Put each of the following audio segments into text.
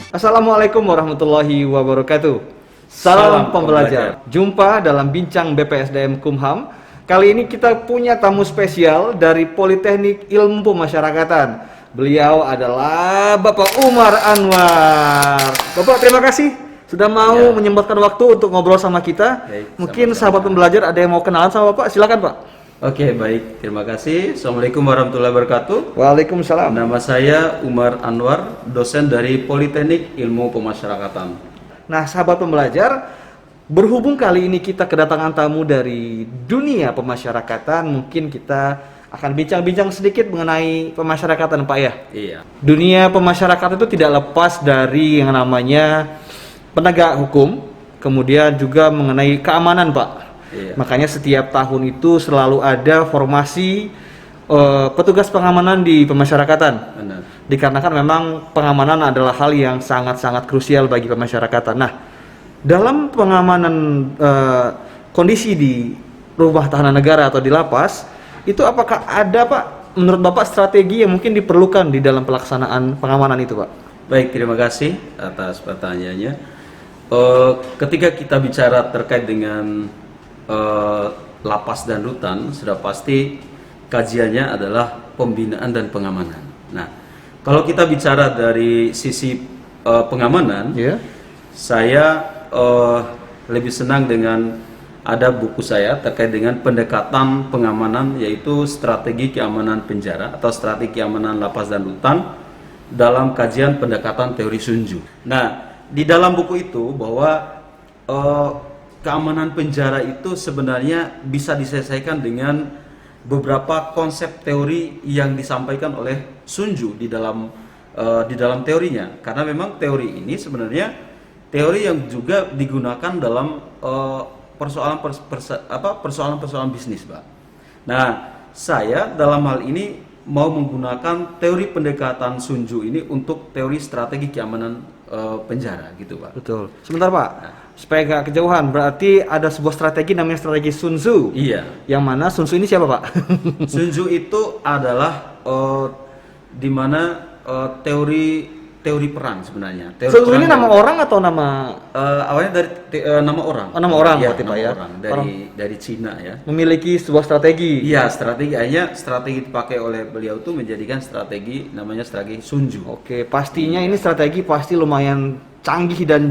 Assalamualaikum warahmatullahi wabarakatuh. Salam pembelajar. Jumpa dalam bincang BPSDM Kumham. Kali ini kita punya tamu spesial dari Politeknik Ilmu Pemasyarakatan. Beliau adalah Bapak Umar Anwar. Bapak, terima kasih sudah mau menyempatkan waktu untuk ngobrol sama kita. Mungkin sahabat pembelajar ada yang mau kenalan sama Bapak, silakan Pak. Oke, baik. Terima kasih. Assalamualaikum warahmatullahi wabarakatuh. Waalaikumsalam. Nama saya Umar Anwar, dosen dari Politeknik Ilmu Pemasyarakatan. Nah, sahabat pembelajar, berhubung kali ini kita kedatangan tamu dari dunia pemasyarakatan, mungkin kita akan bincang-bincang sedikit mengenai pemasyarakatan, Pak ya. Iya. Dunia pemasyarakatan itu tidak lepas dari yang namanya penegak hukum, kemudian juga mengenai keamanan, Pak. Iya. Makanya setiap tahun itu selalu ada formasi petugas pengamanan di pemasyarakatan. Benar. Dikarenakan memang pengamanan adalah hal yang sangat-sangat krusial bagi pemasyarakatan. Nah, dalam pengamanan kondisi di rumah tahanan negara atau di lapas, itu apakah ada, Pak, menurut Bapak strategi yang mungkin diperlukan di dalam pelaksanaan pengamanan itu, Pak? Baik, terima kasih atas pertanyaannya. Ketika kita bicara terkait dengan lapas dan rutan, sudah pasti kajiannya adalah pembinaan dan pengamanan. Nah, kalau kita bicara dari sisi pengamanan, saya lebih senang dengan ada buku saya terkait dengan pendekatan pengamanan, yaitu strategi keamanan penjara atau strategi keamanan lapas dan rutan dalam kajian pendekatan teori Sun Tzu. Nah, di dalam buku itu bahwa keamanan penjara itu sebenarnya bisa diselesaikan dengan beberapa konsep teori yang disampaikan oleh Sun Tzu di dalam teorinya. Karena memang teori ini sebenarnya teori yang juga digunakan dalam persoalan bisnis, Pak. Nah, saya dalam hal ini mau menggunakan teori pendekatan Sun Tzu ini untuk teori strategi keamanan penjara, gitu, Pak. Betul. Sebentar, Pak. Supaya nggak kejauhan, berarti ada sebuah strategi namanya strategi Sun Tzu. Iya. Yang mana Sun Tzu ini siapa, Pak? Sun Tzu itu adalah di mana teori perang sebenarnya. Teori Sun Tzu perang ini nama orang atau nama awalnya dari nama orang. Oh, nama orang Ya, berarti, nama Pak, ya. orang dari Cina ya. Memiliki sebuah strategi. Iya, strategi dipakai oleh beliau itu menjadikan strategi namanya strategi Sun Tzu. Oke, pastinya ini strategi pasti lumayan canggih dan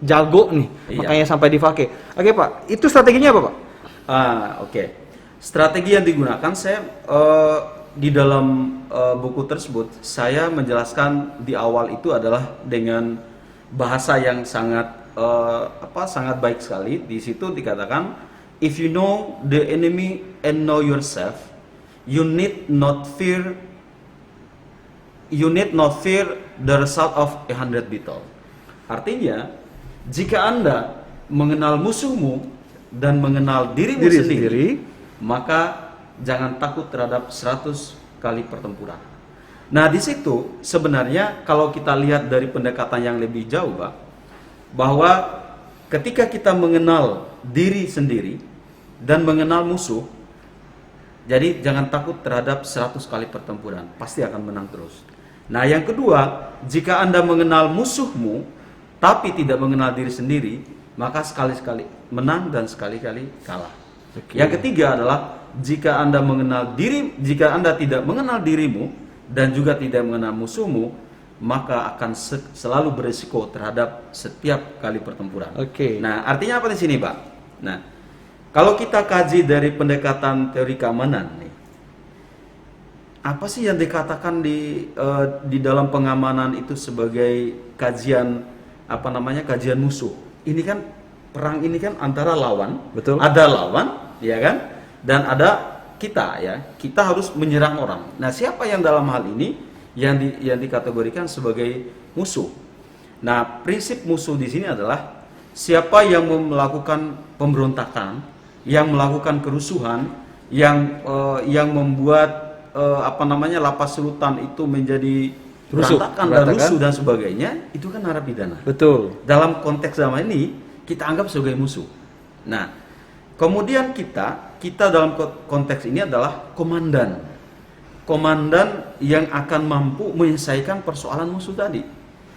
jago nih, makanya sampai dipakai. Oke, Pak, itu strateginya apa, Pak? Oke. Strategi yang digunakan saya di dalam buku tersebut saya menjelaskan di awal itu adalah dengan bahasa yang sangat sangat baik sekali. Di situ dikatakan, if you know the enemy and know yourself, you need not fear the result of 100 battle. Artinya, jika Anda mengenal musuhmu dan mengenal dirimu sendiri, maka jangan takut terhadap 100 kali pertempuran. Nah, di situ sebenarnya kalau kita lihat dari pendekatan yang lebih jauh, Pak, bahwa ketika kita mengenal diri sendiri dan mengenal musuh, jadi jangan takut terhadap 100 kali pertempuran, pasti akan menang terus. Nah, yang kedua, jika Anda mengenal musuhmu tapi tidak mengenal diri sendiri, maka sekali-sekali menang dan sekali-kali kalah. Yang ketiga adalah jika Anda tidak mengenal dirimu dan juga tidak mengenal musuhmu, maka akan selalu berisiko terhadap setiap kali pertempuran. Nah, artinya apa di sini, Pak? Nah, kalau kita kaji dari pendekatan teori keamanan nih, apa sih yang dikatakan di dalam pengamanan itu sebagai kajian kajian musuh? Ini kan perang ini kan antara lawan, betul. Ada lawan, ya kan? Dan ada kita ya. Kita harus menyerang orang. Nah, siapa yang dalam hal ini yang dikategorikan sebagai musuh? Nah, prinsip musuh di sini adalah siapa yang melakukan pemberontakan, yang melakukan kerusuhan, yang membuat lapas rutan itu menjadi berantakan dan rusuh dan sebagainya, itu kan narapidana. Betul. Dalam konteks zaman ini kita anggap sebagai musuh. Nah, kemudian kita dalam konteks ini adalah komandan. komandan yang akan mampu menyelesaikan persoalan musuh tadi.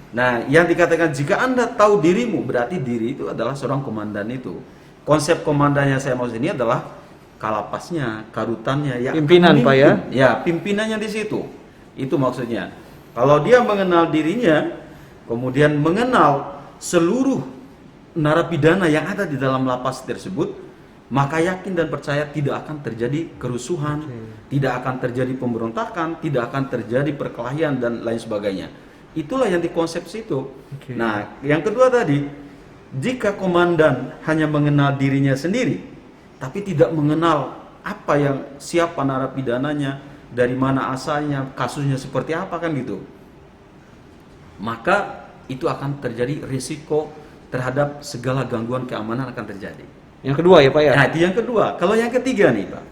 Nah, yang dikatakan jika Anda tahu dirimu, berarti diri itu adalah seorang komandan itu. Konsep komandannya saya maksud ini adalah kalapasnya, karutannya, ya, pimpinan Pak ya? Ya, pimpinannya di situ. Itu maksudnya. Kalau dia mengenal dirinya, kemudian mengenal seluruh narapidana yang ada di dalam lapas tersebut, maka yakin dan percaya tidak akan terjadi kerusuhan, tidak akan terjadi pemberontakan, tidak akan terjadi perkelahian dan lain sebagainya. Itulah yang dikonsep situ. Nah, yang kedua tadi, jika komandan hanya mengenal dirinya sendiri, tapi tidak mengenal siapa narapidananya, dari mana asalnya, kasusnya seperti apa kan gitu, maka itu akan terjadi risiko terhadap segala gangguan keamanan akan terjadi. Yang kedua ya Pak ya? Nah, itu yang kedua. Kalau yang ketiga nih Pak,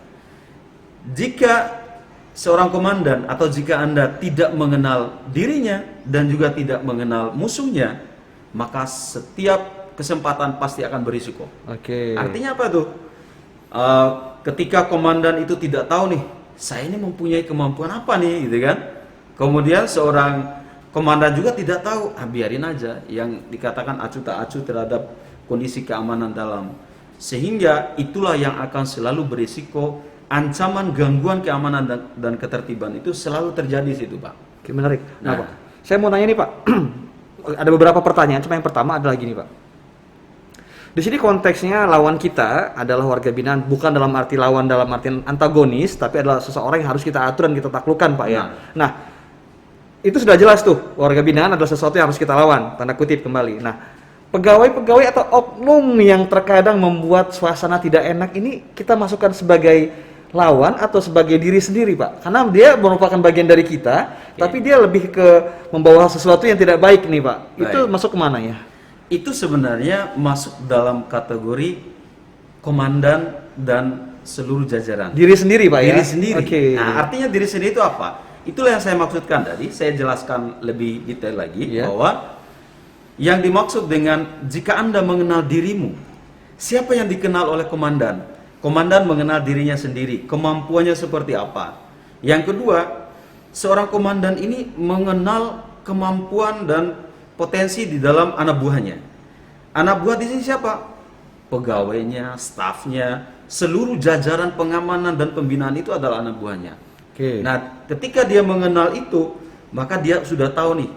jika seorang komandan atau jika Anda tidak mengenal dirinya dan juga tidak mengenal musuhnya, maka setiap kesempatan pasti akan berisiko. Artinya apa tuh? Ketika komandan itu tidak tahu nih, saya ini mempunyai kemampuan apa nih, gitu kan? Kemudian seorang komandan juga tidak tahu, biarin aja, yang dikatakan acuh tak acuh terhadap kondisi keamanan dalam. Sehingga itulah yang akan selalu berisiko, ancaman gangguan keamanan dan ketertiban itu selalu terjadi di situ Pak. Oke, menarik. Nah Pak, saya mau nanya nih Pak, ada beberapa pertanyaan, cuma yang pertama adalah gini Pak. Di sini konteksnya lawan kita adalah warga binaan, bukan dalam arti lawan dalam arti antagonis, tapi adalah seseorang yang harus kita atur dan kita taklukkan Pak ya. Nah, itu sudah jelas tuh, warga binaan adalah sesuatu yang harus kita lawan, tanda kutip kembali. Nah, pegawai-pegawai atau oknum yang terkadang membuat suasana tidak enak ini kita masukkan sebagai lawan atau sebagai diri sendiri Pak, karena dia merupakan bagian dari kita, tapi dia lebih ke membawa sesuatu yang tidak baik nih Pak. Itu masuk kemana ya? Itu sebenarnya masuk dalam kategori komandan dan seluruh jajaran. Diri sendiri Pak ya? Diri sendiri. Nah, artinya diri sendiri itu apa? Itulah yang saya maksudkan tadi, saya jelaskan lebih detail lagi, bahwa yang dimaksud dengan jika Anda mengenal dirimu, siapa yang dikenal oleh komandan? Komandan mengenal dirinya sendiri, kemampuannya seperti apa. Yang kedua, seorang komandan ini mengenal kemampuan dan potensi di dalam anak buahnya. Anak buah di sini siapa? Pegawainya, stafnya, seluruh jajaran pengamanan dan pembinaan itu adalah anak buahnya. Nah, ketika dia mengenal itu, maka dia sudah tahu nih,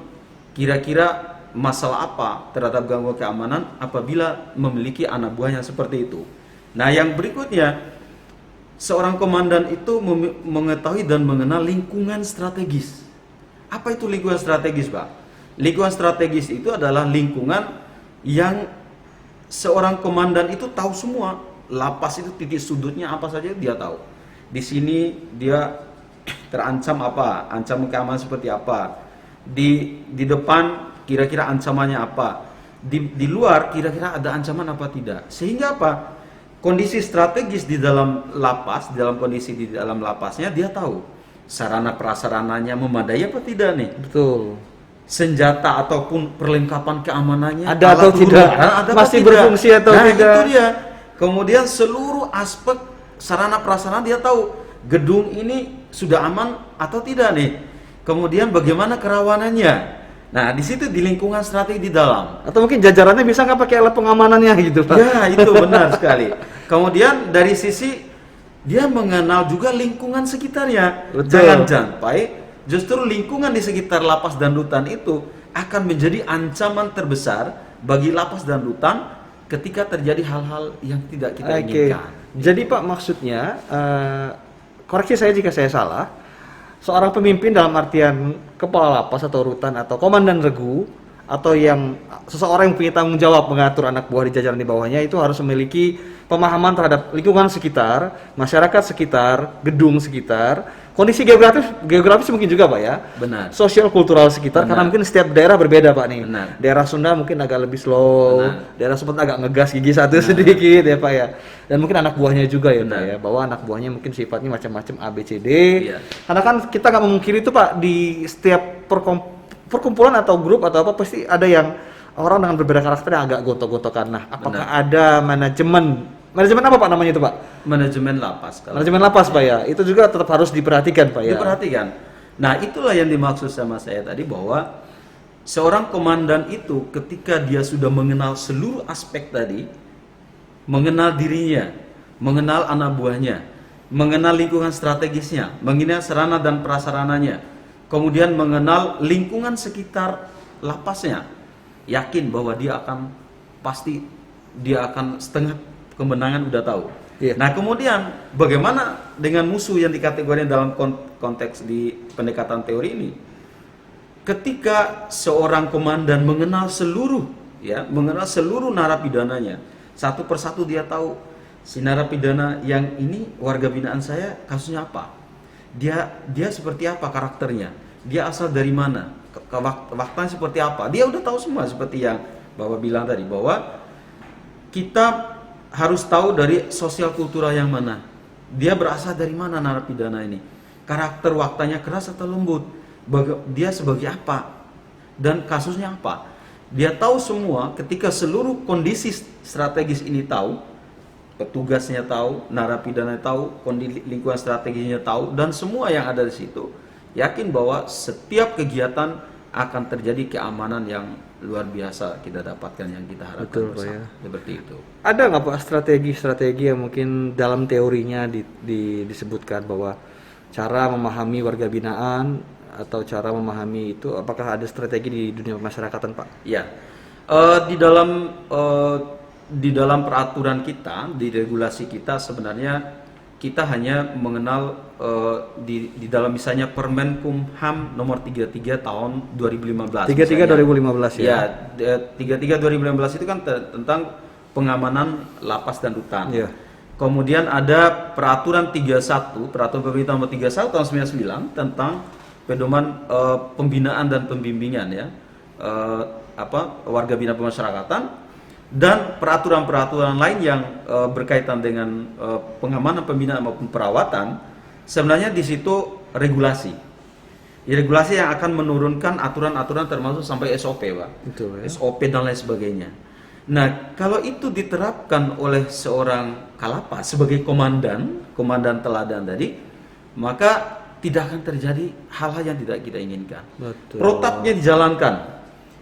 kira-kira masalah apa terhadap gangguan keamanan apabila memiliki anak buah yang seperti itu. Nah, yang berikutnya, seorang komandan itu mengetahui dan mengenal lingkungan strategis. Apa itu lingkungan strategis, Pak? Lingkungan strategis itu adalah lingkungan yang seorang komandan itu tahu semua. Lapas itu titik sudutnya apa saja dia tahu. Di sini dia terancam apa, ancaman keamanan seperti apa. Di depan kira-kira ancamannya apa, di luar kira-kira ada ancaman apa tidak, sehingga apa, kondisi strategis di dalam lapas, dalam kondisi di dalam lapasnya dia tahu sarana prasarananya memadai apa tidak nih, senjata ataupun perlengkapan keamanannya ada atau tidak, masih berfungsi atau tidak. Itu dia. Kemudian seluruh aspek sarana prasarana dia tahu, gedung ini sudah aman atau tidak nih, kemudian bagaimana kerawanannya. Nah, di situ di lingkungan strategi di dalam. Atau mungkin jajarannya bisa nggak pakai alat pengamanannya gitu Pak? Ya, itu benar sekali. Kemudian dari sisi dia mengenal juga lingkungan sekitarnya. Jangan sampai justru lingkungan di sekitar lapas dan rutan itu akan menjadi ancaman terbesar bagi lapas dan rutan ketika terjadi hal-hal yang tidak kita inginkan. Jadi Pak, maksudnya, koreksi saya jika saya salah, seorang pemimpin dalam artian kepala lapas atau rutan atau komandan regu atau yang seseorang yang punya tanggung jawab mengatur anak buah di jajaran di bawahnya itu harus memiliki pemahaman terhadap lingkungan sekitar, masyarakat sekitar, gedung sekitar, kondisi geografis mungkin juga Pak ya. Benar. Sosial kultural sekitar. Karena mungkin setiap daerah berbeda Pak nih. Benar. Daerah Sunda mungkin agak lebih slow, daerah Sumatera agak ngegas gigi satu sedikit ya Pak ya. Dan mungkin anak buahnya juga ya Pak ya, bahwa anak buahnya mungkin sifatnya macam-macam A B C D. Karena kan kita nggak memungkiri itu Pak, di setiap perkumpulan atau grup atau apa pasti ada yang orang dengan berbeda karakter yang agak gotok-gotokan. Nah, apakah ada manajemen apa Pak namanya itu Pak? Manajemen lapas. Manajemen lapas Pak ya, itu juga tetap harus diperhatikan Pak ya. Diperhatikan. Nah itulah yang dimaksud sama saya tadi, bahwa seorang komandan itu ketika dia sudah mengenal seluruh aspek tadi, mengenal dirinya, mengenal anak buahnya, mengenal lingkungan strategisnya, mengenal sarana dan prasarananya, kemudian mengenal lingkungan sekitar lapasnya, yakin bahwa dia akan setengah kemenangan udah tahu. Iya. Nah kemudian bagaimana dengan musuh yang dikategorikan dalam konteks di pendekatan teori ini? Ketika seorang komandan mengenal seluruh narapidananya, satu persatu dia tahu si narapidana yang ini warga binaan saya kasusnya apa, dia seperti apa karakternya, dia asal dari mana, waktanya seperti apa, dia udah tahu semua. Seperti yang Bapak bilang tadi, bahwa kita harus tahu dari sosial kultural yang mana, dia berasal dari mana narapidana ini, karakter waktanya keras atau lembut, dia sebagai apa, dan kasusnya apa. Dia tahu semua. Ketika seluruh kondisi strategis ini tahu, petugasnya tahu, narapidana tahu, kondisi lingkungan strategisnya tahu, dan semua yang ada di situ, yakin bahwa setiap kegiatan akan terjadi keamanan yang luar biasa kita dapatkan, yang kita harapkan. Betul, bersama. Ya. Seperti itu. Ada nggak Pak strategi yang mungkin dalam teorinya disebutkan bahwa cara memahami warga binaan atau cara memahami itu, apakah ada strategi di dunia pemasyarakatan Pak? Ya, di dalam peraturan kita, di regulasi kita, sebenarnya kita hanya mengenal di dalam misalnya Permenkumham nomor 33 tahun 2015. 33 2015 ya. Ya, 33 2015 itu kan tentang pengamanan lapas dan rutan. Ya. Kemudian ada peraturan 31, peraturan pemerintah nomor 31 tahun 99 tentang pedoman pembinaan dan pembimbingan ya. Warga binaan pemasyarakatan, dan peraturan-peraturan lain yang berkaitan dengan pengamanan, pembinaan maupun perawatan. Sebenarnya di situ regulasi. Regulasi yang akan menurunkan aturan-aturan termasuk sampai SOP, Pak. Betul, ya? SOP dan lain sebagainya. Nah, kalau itu diterapkan oleh seorang kalapas sebagai komandan teladan tadi, maka tidak akan terjadi hal-hal yang tidak kita inginkan. Betul. Protapnya dijalankan.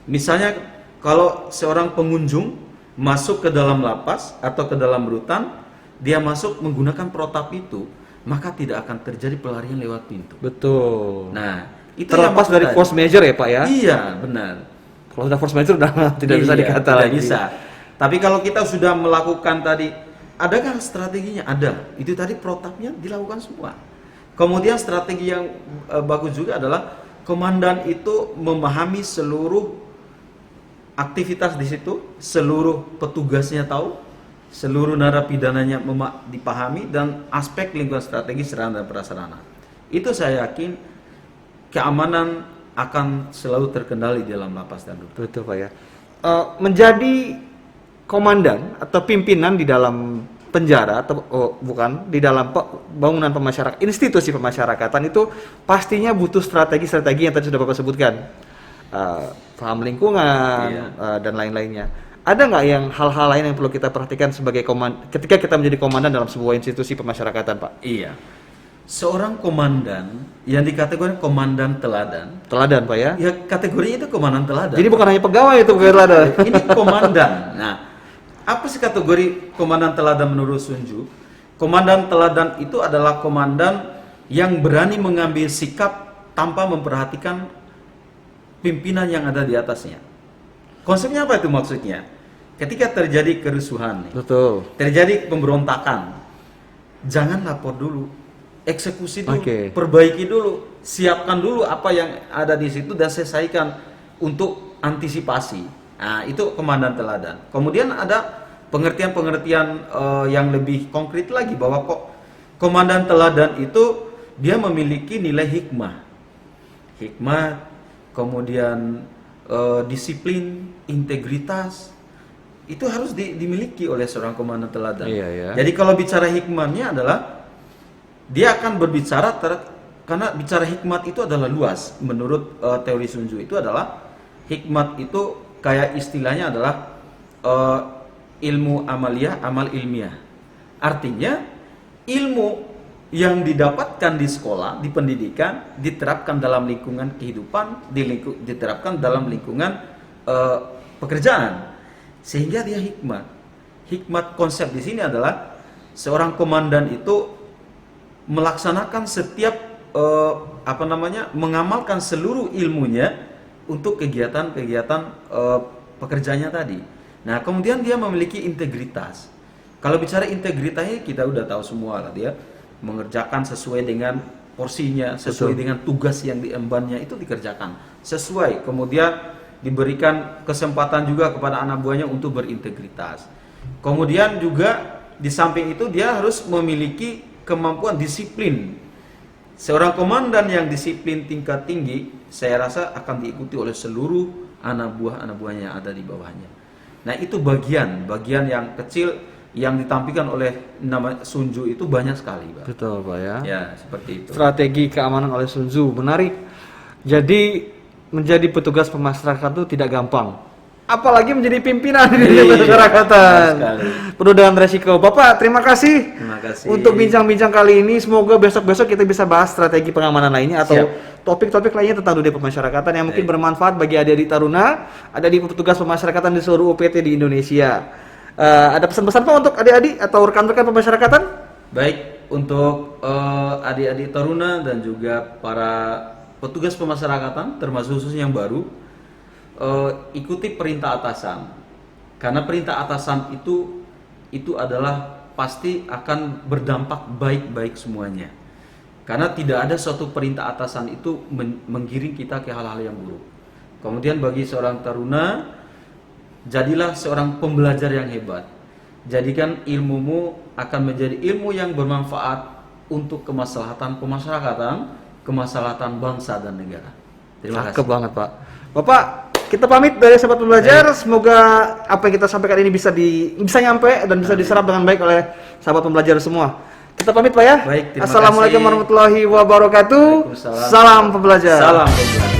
Misalnya kalau seorang pengunjung masuk ke dalam lapas atau ke dalam rutan, dia masuk menggunakan protap itu, maka tidak akan terjadi pelarian lewat pintu. Betul. Nah, itu terlepas dari force major ya Pak ya? Iya, benar. Kalau sudah force major udah tidak bisa dikata lagi. Bisa. Tapi kalau kita sudah melakukan tadi, adakah strateginya? Ada. Itu tadi protapnya dilakukan semua. Kemudian strategi yang bagus juga adalah komandan itu memahami seluruh aktivitas di situ, seluruh petugasnya tahu, seluruh narapidananya dipahami, dan aspek lingkungan strategis, sarana dan prasarana. Itu saya yakin keamanan akan selalu terkendali di dalam lapas dan rutan. Betul Pak ya. Menjadi komandan atau pimpinan di dalam penjara atau bukan di dalam bangunan pemasyarakatan, institusi pemasyarakatan itu pastinya butuh strategi-strategi yang tadi sudah Bapak sebutkan. Paham lingkungan, dan lain-lainnya. Ada nggak yang hal-hal lain yang perlu kita perhatikan sebagai ketika kita menjadi komandan dalam sebuah institusi pemasyarakatan, Pak? Iya. Seorang komandan yang dikategorikan komandan teladan. Teladan, Pak ya? Ya, kategorinya itu komandan teladan. Jadi bukan hanya pegawai itu pegawai teladan. Ini komandan. Nah, apa sih kategori komandan teladan menurut Sun Tzu? Komandan teladan itu adalah komandan yang berani mengambil sikap tanpa memperhatikan pimpinan yang ada di atasnya. Konsepnya apa itu maksudnya? Ketika terjadi kerusuhan, betul, terjadi pemberontakan, jangan lapor dulu, eksekusi dulu, perbaiki dulu, siapkan dulu apa yang ada di situ dan selesaikan untuk antisipasi. Nah, itu komandan teladan. Kemudian ada pengertian-pengertian yang lebih konkret lagi, bahwa komandan teladan itu dia memiliki nilai hikmah, kemudian disiplin, integritas, itu harus dimiliki oleh seorang komandan teladan. Iya. Jadi kalau bicara hikmahnya adalah dia akan berbicara karena bicara hikmat itu adalah luas. Menurut teori Sun Tzu itu adalah hikmat itu kayak istilahnya adalah ilmu amaliyah, amal ilmiah. Artinya ilmu yang didapatkan di sekolah, di pendidikan, diterapkan dalam lingkungan kehidupan, diterapkan dalam lingkungan pekerjaan, sehingga dia hikmat. Hikmat konsep di sini adalah seorang komandan itu melaksanakan setiap mengamalkan seluruh ilmunya untuk kegiatan-kegiatan pekerjaannya tadi. Nah, kemudian dia memiliki integritas. Kalau bicara integritasnya kita udah tahu semua lah, dia mengerjakan sesuai dengan porsinya, sesuai dengan tugas yang diembannya itu dikerjakan sesuai. Kemudian diberikan kesempatan juga kepada anak buahnya untuk berintegritas. Kemudian juga di samping itu dia harus memiliki kemampuan disiplin. Seorang komandan yang disiplin tingkat tinggi, saya rasa akan diikuti oleh seluruh anak buahnya yang ada di bawahnya. Nah, itu bagian yang kecil yang ditampilkan oleh nama Sun Tzu itu banyak sekali, Pak. Betul, Pak ya. Ya, seperti itu. Strategi keamanan oleh Sun Tzu, menarik. Jadi menjadi petugas pemasyarakatan itu tidak gampang. Apalagi menjadi pimpinan di pemasyarakatan. Penuh dengan resiko. Bapak, terima kasih. Terima kasih untuk bincang-bincang kali ini. Semoga besok-besok kita bisa bahas strategi pengamanan lainnya atau topik-topik lainnya tentang dunia pemasyarakatan yang mungkin bermanfaat bagi adik-adik taruna, ada di petugas pemasyarakatan di seluruh UPT di Indonesia. Ada pesan-pesan Pak untuk adik-adik atau rekan-rekan pemasyarakatan? Baik, untuk adik-adik taruna dan juga para petugas pemasyarakatan, termasuk khususnya yang baru, ikuti perintah atasan. Karena perintah atasan itu adalah pasti akan berdampak baik-baik semuanya. Karena tidak ada suatu perintah atasan itu menggiring kita ke hal-hal yang buruk. Kemudian bagi seorang taruna, jadilah seorang pembelajar yang hebat. Jadikan ilmumu akan menjadi ilmu yang bermanfaat untuk kemaslahatan pemasyarakatan, kemaslahatan bangsa dan negara. Terima kasih. Cakep banget, Pak. Bapak, kita pamit dari sahabat pembelajar. Semoga apa yang kita sampaikan ini bisa nyampe dan bisa diserap dengan baik oleh sahabat pembelajar semua. Kita pamit, Pak ya. Baik, terima Assalamualaikum kasih. warahmatullahi wabarakatuh. Salam pembelajar. Salam pembelajar.